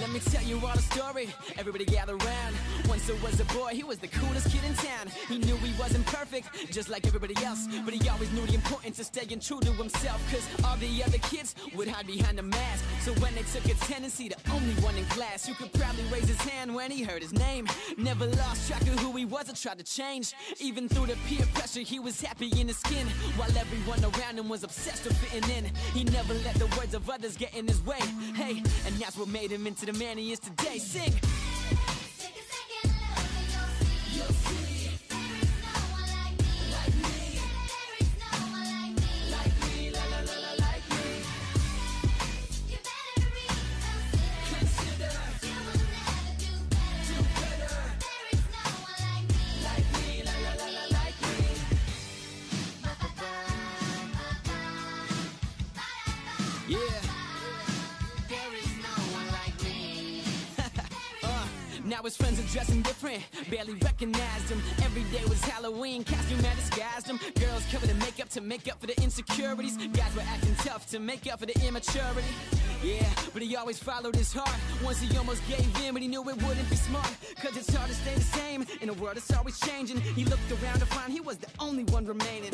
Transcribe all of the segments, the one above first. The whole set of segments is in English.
Let me tell you all the story. Everybody gather round. Once there was a boy, he was the coolest kid in town. He knew he wasn't perfect, just like everybody else, but he always knew the importance of staying true to himself. Cause all the other kids would hide behind a mask. So when they took attendance, he the only one in class who could proudly raise his hand when he heard his name. Never lost track of who he was or tried to change. Even through the peer pressure, he was happy in his skin, while everyone around him was obsessed with fitting in. He never let the words of others get in his way. Hey, and that's what made him into the man he is today. Sing! Now his friends are dressing different, barely recognized him. Every day was Halloween, costume that disguised him. Girls covered in makeup to make up for the insecurities. Guys were acting tough to make up for the immaturity. Yeah, but he always followed his heart. Once he almost gave in, but he knew it wouldn't be smart. Cause it's hard to stay the same in a world that's always changing. He looked around to find he was the only one remaining.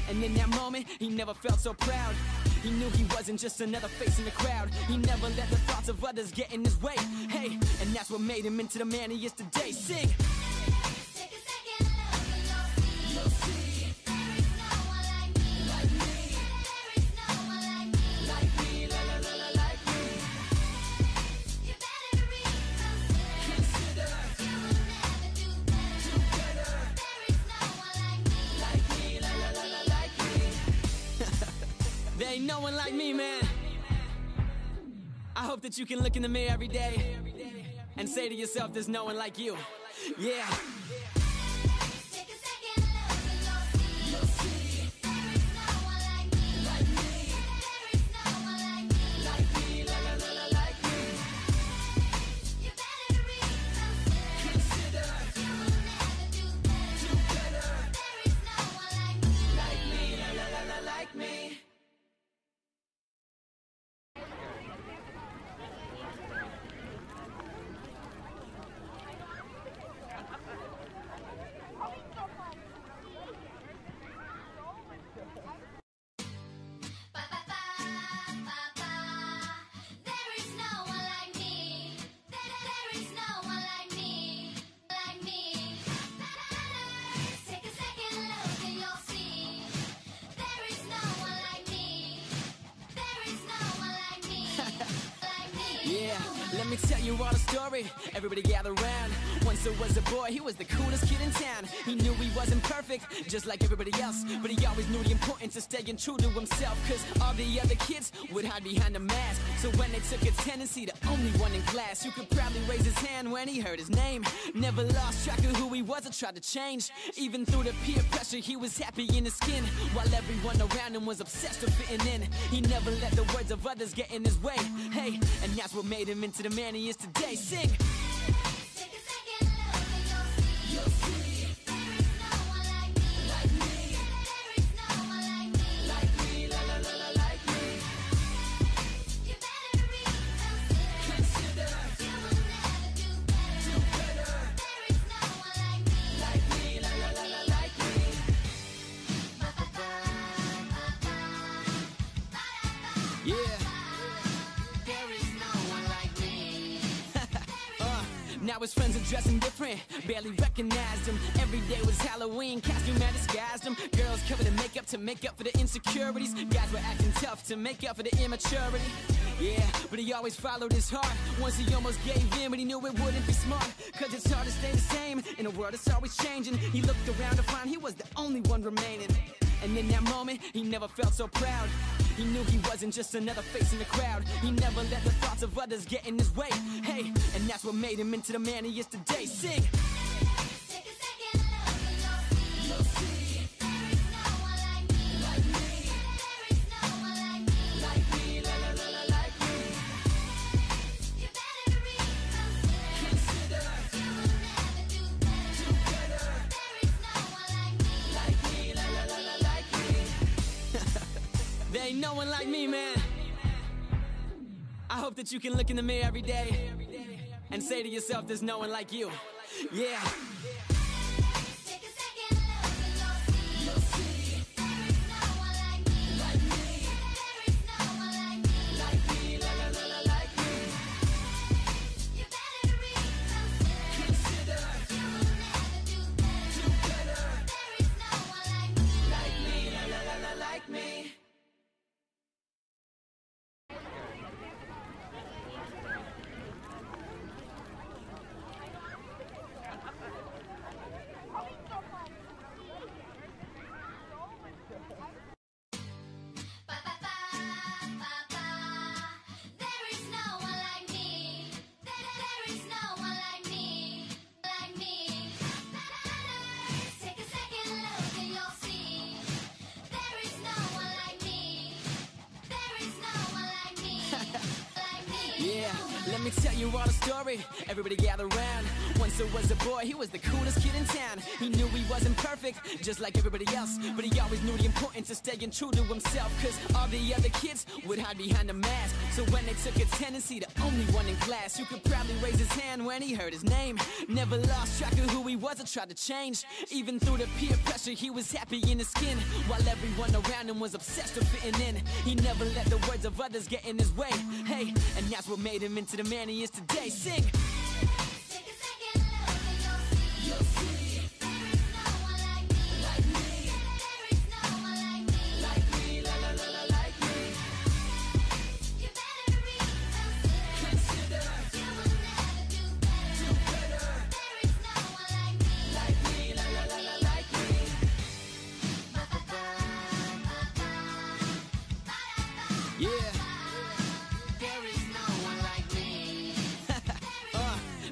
And in that moment, he never felt so proud. He knew he wasn't just another face in the crowd. He never let the thoughts of others get in his way. Hey, and that's what made him into the man he is today. Sing! There ain't no one like me, man. I hope that you can look in the mirror every day and say to yourself, there's no one like you. Yeah. Yeah, let me tell you all the story. Everybody gather round. Once there was a boy, he was the coolest kid in town. He knew he wasn't perfect, just like everybody else, but he always knew the importance of staying true to himself. Cause all the other kids would hide behind a mask. So when they took attendance, he the only one in class who could proudly raise his hand when he heard his name. Never lost track of who he was or tried to change. Even through the peer pressure, he was happy in his skin, while everyone around him was obsessed with fitting in. He never let the words of others get in his way. Hey, and that's what made him into the man he is today. Sing! Now his friends are dressing different, barely recognized him. Every day was Halloween, costume that disguised him. Girls covered in makeup to make up for the insecurities. Guys were acting tough to make up for the immaturity. Yeah, but he always followed his heart. Once he almost gave in, but he knew it wouldn't be smart. Cause it's hard to stay the same in a world that's always changing. He looked around to find he was the only one remaining. And in that moment, he never felt so proud. He knew he wasn't just another face in the crowd. He never let the thoughts of others get in his way. Hey, and that's what made him into the man he is today. Sing! There ain't no one like me, man. I hope that you can look in the mirror every day and say to yourself, there's no one like you. Yeah. Yeah, let me tell you all the story. Everybody gather around. Once there was a boy, he was the coolest kid in town. He knew he wasn't perfect, just like everybody else, but he always knew the importance of staying true to himself. Cause all the other kids would hide behind a mask. So when they took attendance, he the only one in class who could proudly raise his hand when he heard his name. Never lost track of who he was or tried to change. Even through the peer pressure, he was happy in his skin, while everyone around him was obsessed with fitting in. He never let the words of others get in his way. Hey, and that's what made him into the man he is today. Sing!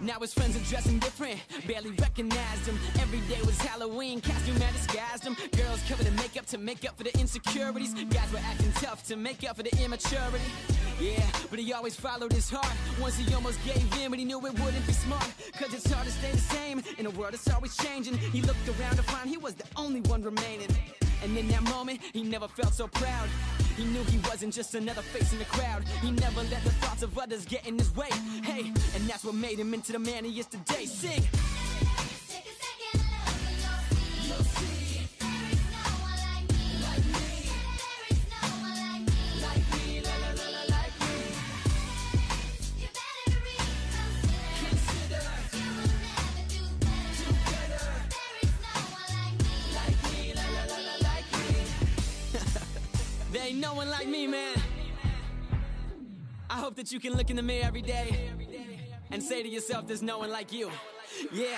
Now his friends are dressing different, barely recognized him. Every day was Halloween, costume that disguised him. Girls covered in makeup to make up for the insecurities. Guys were acting tough to make up for the immaturity. Yeah, but he always followed his heart. Once he almost gave in, but he knew it wouldn't be smart. Cause it's hard to stay the same in a world that's always changing. He looked around to find he was the only one remaining. And in that moment, he never felt so proud. He knew he wasn't just another face in the crowd. He never let the thoughts of others get in his way. Hey, and that's what made him into the man he is today. Sing! There ain't no one like me, man. I hope that you can look in the mirror every day and say to yourself, there's no one like you. Yeah.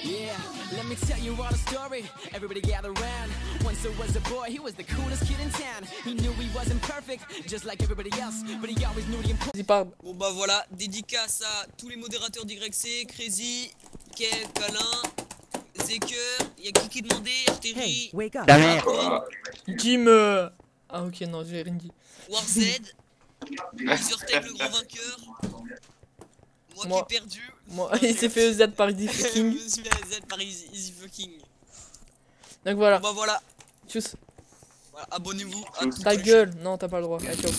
Yeah, let me tell you all the story. Everybody gather around. Once there was a boy, he was the coolest kid in town. He knew he wasn't perfect, just like everybody else, but he always knew the importance. Bon bah voilà, dédicace à tous les modérateurs d'YC, Crazy, Kev, Calin, Zeker, y'a qui demandait, Arteri, Jim Ah ok, non, j'ai rien dit. Warzed, Zurtek le grand vainqueur, moi qui ai perdu. Moi, il s'est fait Z par Easy Fucking. Je me suis fait Z par Easy Fucking. Donc voilà. Bon bah voilà. Tchuss. Voilà, abonnez-vous à tout. Ta gueule, non, t'as pas le droit. Allez, ciao.